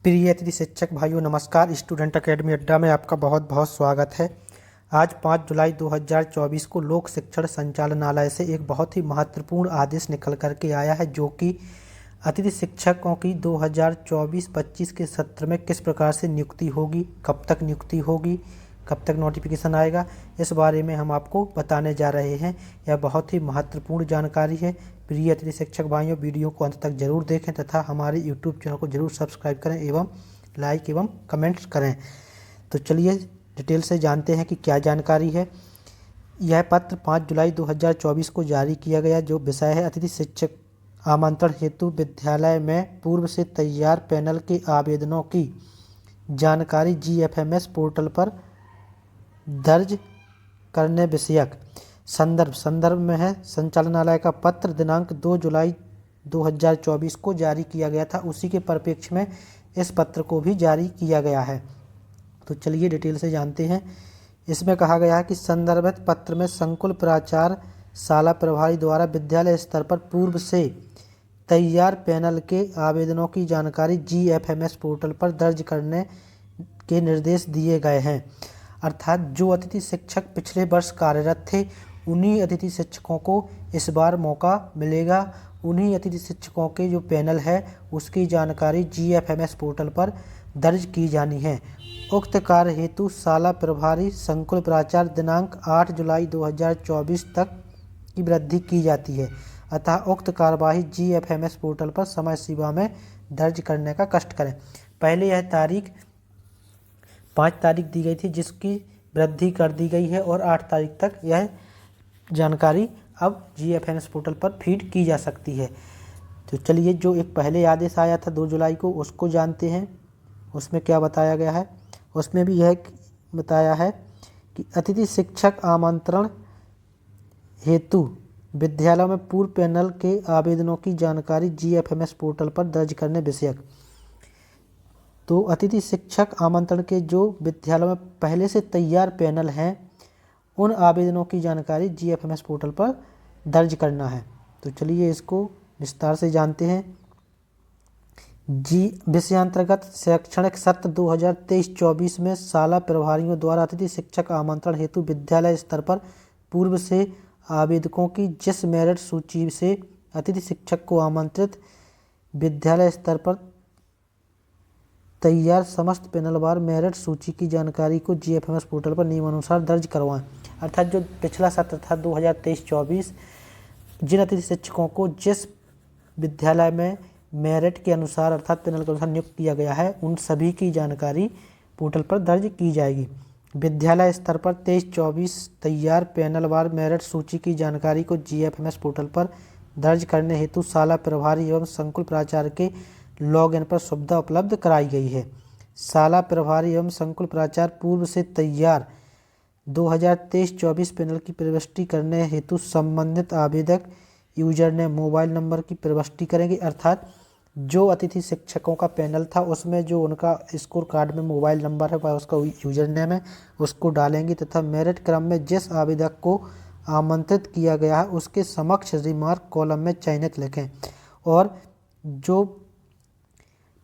प्रिय अतिथि शिक्षक भाइयों नमस्कार। स्टूडेंट एकेडमी अड्डा में आपका बहुत बहुत स्वागत है। आज 5 जुलाई 2024 को लोक शिक्षण संचालनालय से एक बहुत ही महत्वपूर्ण आदेश निकल करके आया है, जो कि अतिथि शिक्षकों की 2024-25 के सत्र में किस प्रकार से नियुक्ति होगी, कब तक नियुक्ति होगी, कब तक नोटिफिकेशन आएगा, इस बारे में हम आपको बताने जा रहे हैं। यह बहुत ही महत्वपूर्ण जानकारी है। प्रिय अतिथि शिक्षक भाइयों, वीडियो को अंत तक जरूर देखें तथा हमारे यूट्यूब चैनल को जरूर सब्सक्राइब करें एवं लाइक एवं कमेंट्स करें। तो चलिए डिटेल से जानते हैं कि क्या जानकारी है। यह पत्र 5 जुलाई 2024 को जारी किया गया, जो विषय है अतिथि शिक्षक आमंत्रण हेतु विद्यालय में पूर्व से तैयार पैनल के आवेदनों की जानकारी GFMS पोर्टल पर दर्ज करने विषयक। संदर्भ में है संचालनालय का पत्र दिनांक 2 जुलाई 2024 को जारी किया गया था। उसी के परिप्रेक्ष्य में इस पत्र को भी जारी किया गया है। तो चलिए डिटेल से जानते हैं। इसमें कहा गया है कि संदर्भित पत्र में संकुल प्राचार्य शाला प्रभारी द्वारा विद्यालय स्तर पर पूर्व से तैयार पैनल के आवेदनों की जानकारी GFMS पोर्टल पर दर्ज करने के निर्देश दिए गए हैं। अर्थात जो अतिथि शिक्षक पिछले वर्ष कार्यरत थे, उन्हीं अतिथि शिक्षकों को इस बार मौका मिलेगा। उन्हीं अतिथि शिक्षकों के जो पैनल है उसकी जानकारी GFMS पोर्टल पर दर्ज की जानी है। उक्त कार्य हेतु शाला प्रभारी संकुल प्राचार्य दिनांक 8 जुलाई 2024 तक की वृद्धि की जाती है। अतः उक्त कार्यवाही GFMS पोर्टल पर समय सीमा में दर्ज करने का कष्ट करें। पहले यह तारीख 5 तारीख दी गई थी, जिसकी वृद्धि कर दी गई है और 8 तारीख तक यह जानकारी अब GFMS पोर्टल पर फीड की जा सकती है। तो चलिए जो एक पहले आदेश आया था 2 जुलाई को, उसको जानते हैं। उसमें क्या बताया गया है। उसमें भी यह बताया है कि अतिथि शिक्षक आमंत्रण हेतु विद्यालयों में पूर्व पैनल के आवेदनों की जानकारी GFMS पोर्टल पर दर्ज करने विषयक। तो अतिथि शिक्षक आमंत्रण के जो विद्यालयों में पहले से तैयार पैनल हैं, उन आवेदनों की जानकारी GFMS पोर्टल पर दर्ज करना है। तो चलिए इसको विस्तार से जानते हैं। विषयांतर्गत शैक्षणिक सत्र 2023-24 में शाला प्रभारियों द्वारा अतिथि शिक्षक आमंत्रण हेतु विद्यालय स्तर पर पूर्व से आवेदकों की जिस मेरिट सूची से अतिथि शिक्षक को आमंत्रित विद्यालय स्तर पर तैयार समस्त पैनलवार मेरिट सूची की जानकारी को GFMS पोर्टल पर नियमानुसार दर्ज करवाएं। अर्थात जो पिछला सत्र था 2023-24, जिन अतिथि शिक्षकों को जिस विद्यालय में मेरिट के अनुसार अर्थात पैनल के अनुसार नियुक्त किया गया है, उन सभी की जानकारी पोर्टल पर दर्ज की जाएगी। विद्यालय स्तर पर 23-24 तैयार पैनलवार मेरिट सूची की जानकारी को GFMS पोर्टल पर दर्ज करने हेतु शाला प्रभारी एवं संकुल प्राचार्य के लॉगिन पर सुविधा उपलब्ध कराई गई है। शाला प्रभारी एवं संकुल प्राचार्य पूर्व से तैयार 2023-24 पैनल की प्रविष्टि करने हेतु संबंधित आवेदक यूजर ने मोबाइल नंबर की प्रविष्टि करेंगे। अर्थात जो अतिथि शिक्षकों का पैनल था उसमें जो उनका स्कोर कार्ड में मोबाइल नंबर है वह उसका यूजर नेम है, उसको डालेंगे तथा मेरिट क्रम में जिस आवेदक को आमंत्रित किया गया है उसके समक्ष रिमार्क कॉलम में चयनित लिखें। और जो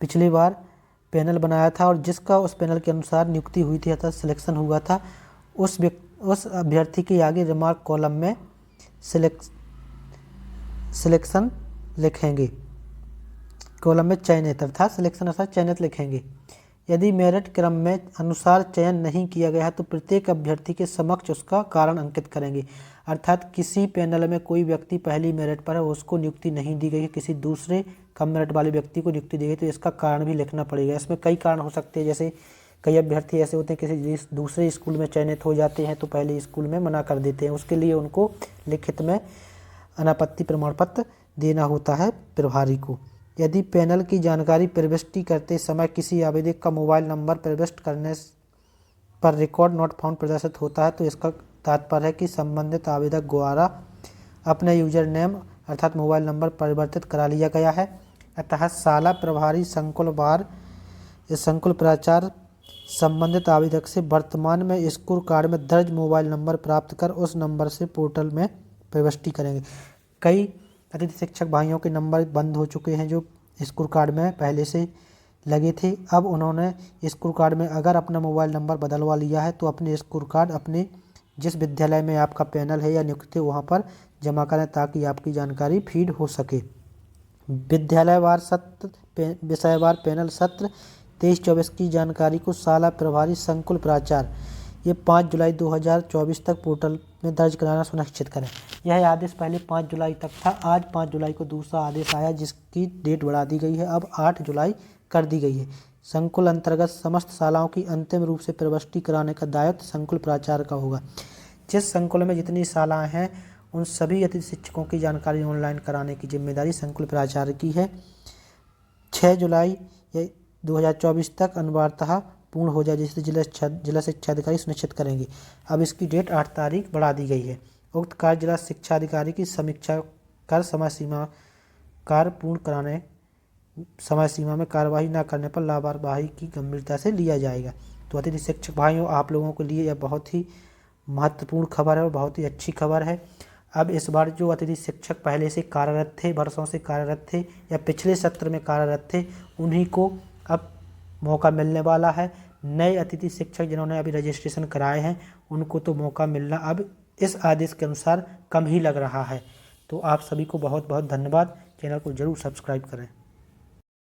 पिछली बार पैनल बनाया था और जिसका उस पैनल के अनुसार नियुक्ति हुई थी अर्थात सिलेक्शन हुआ था, उस अभ्यर्थी के आगे रिमार्क कॉलम में सिलेक्शन लिखेंगे। कॉलम में चयनित अर्थात सिलेक्शन अर्थात चयनित लिखेंगे। यदि मेरिट क्रम में अनुसार चयन नहीं किया गया है तो प्रत्येक अभ्यर्थी के समक्ष उसका कारण अंकित करेंगे। अर्थात किसी पैनल में कोई व्यक्ति पहली मेरिट पर है, उसको नियुक्ति नहीं दी गई है, किसी दूसरे कम मेरिट वाले व्यक्ति को नियुक्ति दी गई, तो इसका कारण भी लिखना पड़ेगा। इसमें कई कारण हो सकते हैं, जैसे कई अभ्यर्थी ऐसे होते हैं किसी दूसरे स्कूल में चयनित हो जाते हैं तो पहले स्कूल में मना कर देते हैं, उसके लिए उनको लिखित में अनापत्ति प्रमाण पत्र देना होता है प्रभारी को। यदि पैनल की जानकारी प्रविष्टि करते समय किसी आवेदक का मोबाइल नंबर प्रविष्ट करने पर रिकॉर्ड नॉट फाउंड प्रदर्शित होता है तो इसका तात्पर्य है कि संबंधित आवेदक द्वारा अपने यूजर नेम अर्थात मोबाइल नंबर परिवर्तित करा लिया गया है। अतः शाला प्रभारी संकुल प्राचार्य संबंधित आवेदक से वर्तमान में स्कोर कार्ड में दर्ज मोबाइल नंबर प्राप्त कर उस नंबर से पोर्टल में प्रविष्टि करेंगे। कई अतिथि शिक्षक भाइयों के नंबर बंद हो चुके हैं जो स्कोर कार्ड में पहले से लगे थे। अब उन्होंने स्कूल कार्ड में अगर अपना मोबाइल नंबर बदलवा लिया है तो अपने स्कूल कार्ड अपने जिस विद्यालय में आपका पैनल है या नियुक्त है वहाँ पर जमा करें ताकि आपकी जानकारी फीड हो सके। विद्यालयवार सत्र विषयवार पैनल सत्र 23-24 की जानकारी को शाला प्रभारी संकुल प्राचार्य ये 5 जुलाई 2024 तक पोर्टल में दर्ज कराना सुनिश्चित करें। यह आदेश पहले 5 जुलाई तक था। आज 5 जुलाई को दूसरा आदेश आया जिसकी डेट बढ़ा दी गई है, अब 8 जुलाई कर दी गई है। संकुल अंतर्गत समस्त शालाओं की अंतिम रूप से प्रविष्टि कराने का दायित्व संकुल प्राचार्य का होगा। जिस संकुल में जितनी शालाएं हैं उन सभी अतिथि शिक्षकों की जानकारी ऑनलाइन कराने की जिम्मेदारी संकुल प्राचार्य की है। 6 जुलाई 2024 तक अनिवार्यतः पूर्ण हो जाए जिसे जिला शिक्षा अधिकारी सुनिश्चित करेंगे। अब इसकी डेट 8 तारीख बढ़ा दी गई है। उक्त कार्य जिला शिक्षा अधिकारी की समीक्षा कर समय सीमा में कार्रवाई न करने पर लापरवाही की गंभीरता से लिया जाएगा। तो अतिथि शिक्षक भाइयों, आप लोगों के लिए यह बहुत ही महत्वपूर्ण खबर है और बहुत ही अच्छी खबर है। अब इस बार जो अतिथि शिक्षक पहले से कार्यरत थे, वर्षों से कार्यरत थे या पिछले सत्र में कार्यरत थे, उन्हीं को अब मौका मिलने वाला है। नए अतिथि शिक्षक जिन्होंने अभी रजिस्ट्रेशन कराए हैं उनको तो मौका मिलना अब इस आदेश के अनुसार कम ही लग रहा है। तो आप सभी को बहुत बहुत धन्यवाद। चैनल को जरूर सब्सक्राइब करें।